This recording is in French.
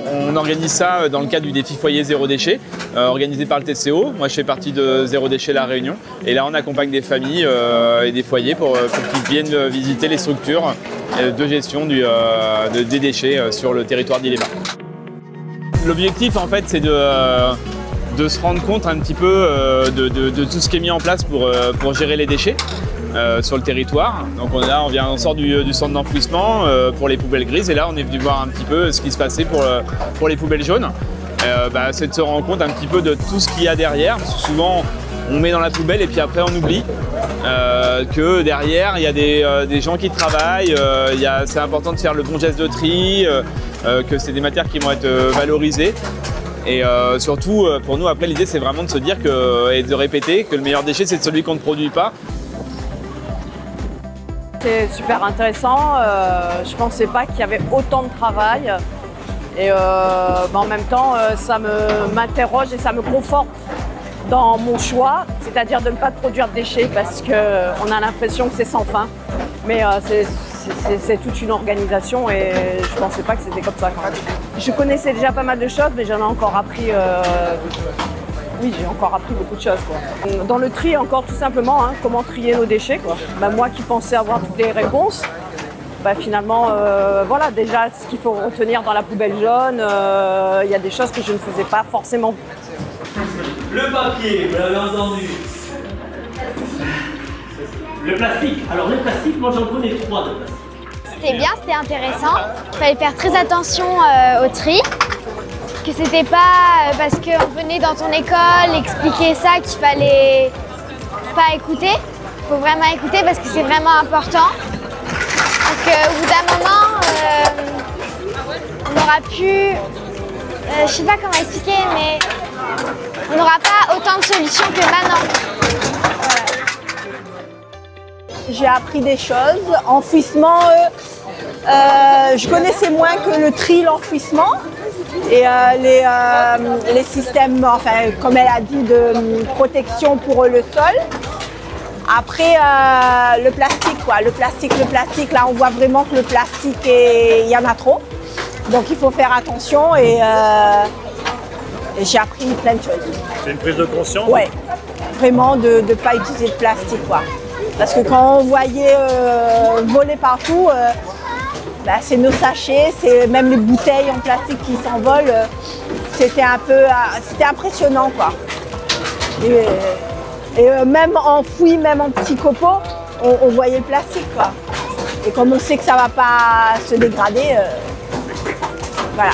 On organise ça dans le cadre du défi foyer zéro déchet, organisé par le TCO. Moi, je fais partie de Zéro Déchet La Réunion. Et là, on accompagne des familles et des foyers pour qu'ils viennent visiter les structures de gestion des déchets sur le territoire d'Ille-et-Bains. L'objectif, en fait, c'est de se rendre compte un petit peu de tout ce qui est mis en place pour gérer les déchets sur le territoire. Donc on sort du centre d'enfouissement pour les poubelles grises et là on est venu voir un petit peu ce qui se passait pour les poubelles jaunes. C'est de se rendre compte un petit peu de tout ce qu'il y a derrière, parce que souvent on met dans la poubelle et puis après on oublie que derrière il y a des gens qui travaillent, c'est important de faire le bon geste de tri, que c'est des matières qui vont être valorisées. Et surtout pour nous après l'idée c'est vraiment de se dire et de répéter que le meilleur déchet c'est celui qu'on ne produit pas. C'est super intéressant, je ne pensais pas qu'il y avait autant de travail et en même temps ça m'interroge et ça me conforte dans mon choix, c'est-à-dire de ne pas produire de déchets parce qu'on a l'impression que c'est sans fin, mais c'est toute une organisation et je ne pensais pas que c'était comme ça. Je connaissais déjà pas mal de choses mais j'en ai encore appris. Oui, j'ai encore appris beaucoup de choses, quoi. Dans le tri, encore tout simplement, comment trier nos déchets, quoi. Moi qui pensais avoir toutes les réponses, finalement, voilà, déjà ce qu'il faut retenir dans la poubelle jaune, il y a des choses que je ne faisais pas forcément. Le papier, vous l'avez entendu. Le plastique. Alors le plastique, moi j'en connais 3 de plastique. C'était bien, c'était intéressant. Il fallait faire très attention au tri. Que c'était pas parce qu'on venait dans ton école expliquer ça qu'il fallait pas écouter. Il faut vraiment écouter parce que c'est vraiment important. Parce qu'au bout d'un moment, on aura pu, je sais pas comment expliquer, mais on n'aura pas autant de solutions que maintenant. Voilà. J'ai appris des choses. Enfouissement, je connaissais moins que le tri, l'enfouissement. Et les systèmes, enfin, comme elle a dit, de protection pour le sol. Après, le plastique, quoi. Le plastique, là, on voit vraiment que le plastique, il y en a trop. Donc, il faut faire attention et j'ai appris plein de choses. C'est une prise de conscience? Ouais, vraiment de ne pas utiliser de plastique, quoi. Parce que quand on voyait voler partout, c'est nos sachets, c'est même les bouteilles en plastique qui s'envolent. C'était impressionnant, quoi. Et même enfoui, même en petits copeaux, on voyait le plastique, quoi. Et comme on sait que ça ne va pas se dégrader, voilà.